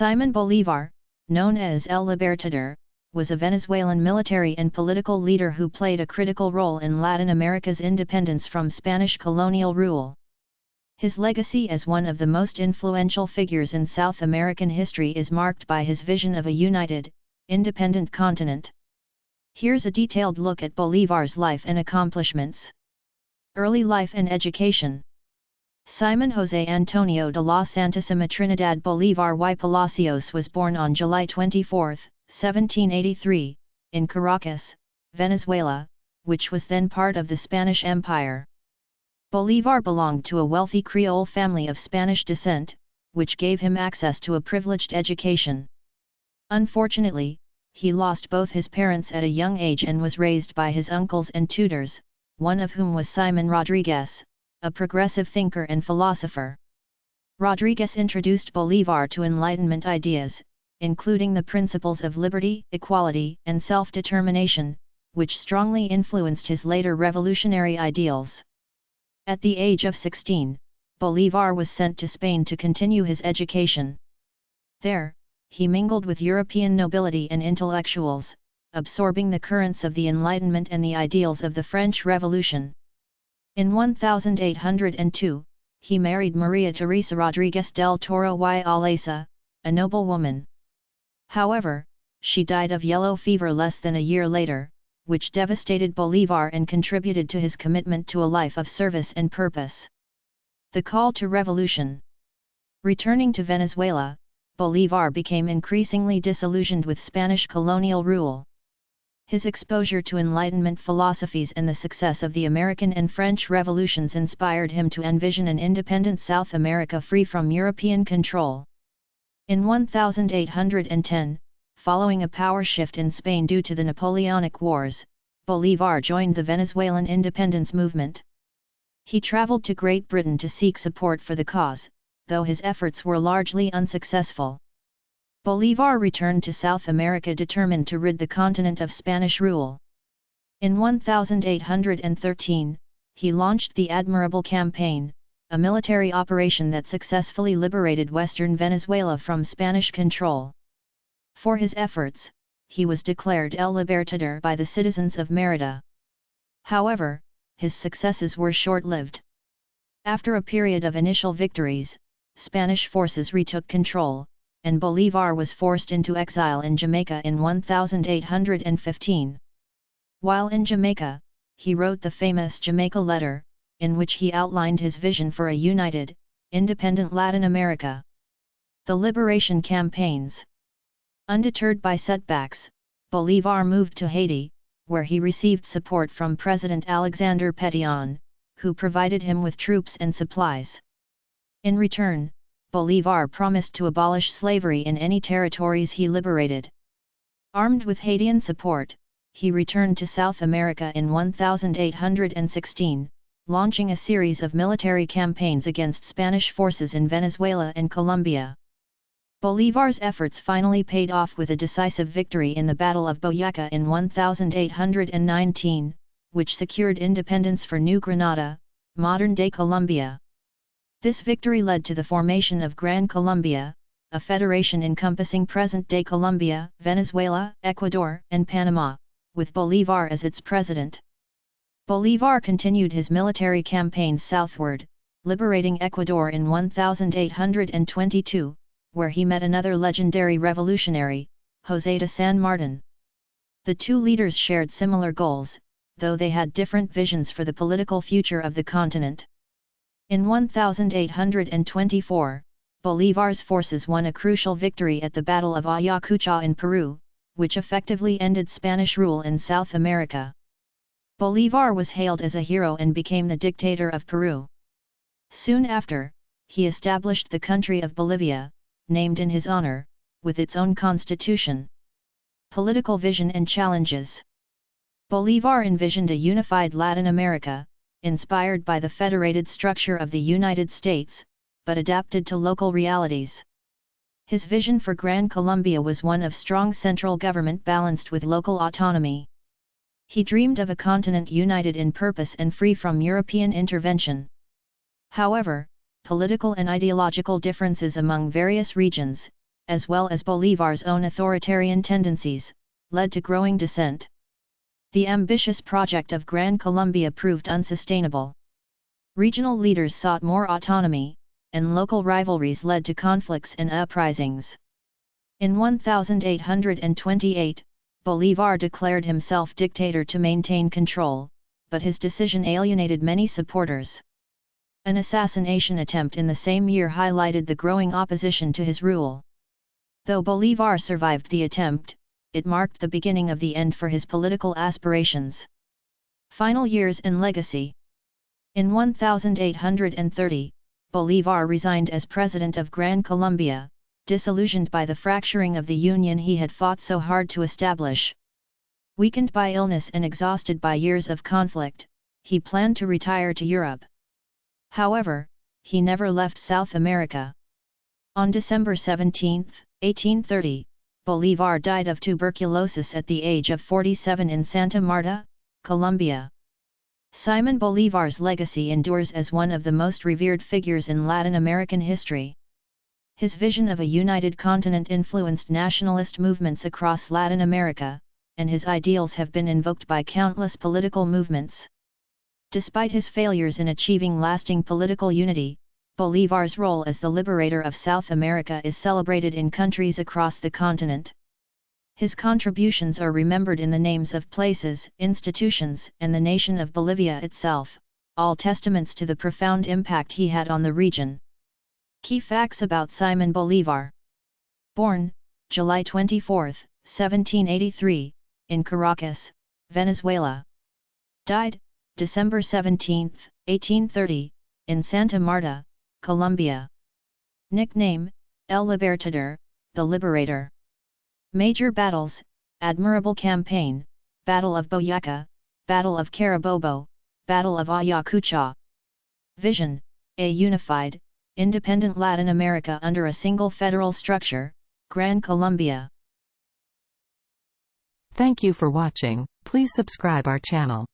Simón Bolívar, known as El Libertador, was a Venezuelan military and political leader who played a critical role in Latin America's independence from Spanish colonial rule. His legacy as one of the most influential figures in South American history is marked by his vision of a united, independent continent. Here's a detailed look at Bolívar's life and accomplishments. Early life and education. Simón José Antonio de la Santísima Trinidad Bolívar y Palacios was born on July 24, 1783, in Caracas, Venezuela, which was then part of the Spanish Empire. Bolívar belonged to a wealthy Creole family of Spanish descent, which gave him access to a privileged education. Unfortunately, he lost both his parents at a young age and was raised by his uncles and tutors, one of whom was Simón Rodríguez, a progressive thinker and philosopher. Rodríguez introduced Bolívar to Enlightenment ideas, including the principles of liberty, equality, and self-determination, which strongly influenced his later revolutionary ideals. At the age of 16, Bolívar was sent to Spain to continue his education. There, he mingled with European nobility and intellectuals, absorbing the currents of the Enlightenment and the ideals of the French Revolution. In 1802, he married María Teresa Rodríguez del Toro y Alesa, a noblewoman. However, she died of yellow fever less than a year later, which devastated Bolívar and contributed to his commitment to a life of service and purpose. The call to revolution. Returning to Venezuela, Bolívar became increasingly disillusioned with Spanish colonial rule. His exposure to Enlightenment philosophies and the success of the American and French revolutions inspired him to envision an independent South America free from European control. In 1810, following a power shift in Spain due to the Napoleonic Wars, Bolívar joined the Venezuelan independence movement. He traveled to Great Britain to seek support for the cause, though his efforts were largely unsuccessful. Bolívar returned to South America determined to rid the continent of Spanish rule. In 1813, he launched the Admirable Campaign, a military operation that successfully liberated western Venezuela from Spanish control. For his efforts, he was declared El Libertador by the citizens of Mérida. However, his successes were short-lived. After a period of initial victories, Spanish forces retook control, and Bolívar was forced into exile in Jamaica in 1815. While in Jamaica, he wrote the famous Jamaica Letter, in which he outlined his vision for a united, independent Latin America. The liberation campaigns. Undeterred by setbacks, Bolívar moved to Haiti, where he received support from President Alexander Pétion, who provided him with troops and supplies. In return, Bolívar promised to abolish slavery in any territories he liberated. Armed with Haitian support, he returned to South America in 1816, launching a series of military campaigns against Spanish forces in Venezuela and Colombia. Bolívar's efforts finally paid off with a decisive victory in the Battle of Boyacá in 1819, which secured independence for New Granada, modern-day Colombia. This victory led to the formation of Gran Colombia, a federation encompassing present-day Colombia, Venezuela, Ecuador, and Panama, with Bolívar as its president. Bolívar continued his military campaigns southward, liberating Ecuador in 1822, where he met another legendary revolutionary, José de San Martín. The two leaders shared similar goals, though they had different visions for the political future of the continent. In 1824, Bolívar's forces won a crucial victory at the Battle of Ayacucho in Peru, which effectively ended Spanish rule in South America. Bolívar was hailed as a hero and became the dictator of Peru. Soon after, he established the country of Bolivia, named in his honor, with its own constitution. Political vision and challenges. Bolívar envisioned a unified Latin America, inspired by the federated structure of the United States, but adapted to local realities. His vision for Gran Colombia was one of strong central government balanced with local autonomy. He dreamed of a continent united in purpose and free from European intervention. However, political and ideological differences among various regions, as well as Bolívar's own authoritarian tendencies, led to growing dissent. The ambitious project of Gran Colombia proved unsustainable. Regional leaders sought more autonomy, and local rivalries led to conflicts and uprisings. In 1828, Bolívar declared himself dictator to maintain control, but his decision alienated many supporters. An assassination attempt in the same year highlighted the growing opposition to his rule. Though Bolívar survived the attempt, it marked the beginning of the end for his political aspirations. Final years and legacy. In 1830, Bolívar resigned as president of Gran Colombia, disillusioned by the fracturing of the union he had fought so hard to establish. Weakened by illness and exhausted by years of conflict, he planned to retire to Europe. However, he never left South America. On December 17, 1830, Bolívar died of tuberculosis at the age of 47 in Santa Marta, Colombia. Simón Bolívar's legacy endures as one of the most revered figures in Latin American history. His vision of a united continent influenced nationalist movements across Latin America, and his ideals have been invoked by countless political movements. Despite his failures in achieving lasting political unity, Bolívar's role as the liberator of South America is celebrated in countries across the continent. His contributions are remembered in the names of places, institutions, and the nation of Bolivia itself, all testaments to the profound impact he had on the region. Key facts about Simón Bolívar. Born, July 24, 1783, in Caracas, Venezuela. Died, December 17, 1830, in Santa Marta, Colombia. Nickname, El Libertador, the Liberator. Major battles: Admirable Campaign, Battle of Boyacá, Battle of Carabobo, Battle of Ayacucho. Vision: a unified, independent Latin America under a single federal structure, Gran Colombia. Thank you for watching. Please subscribe our channel.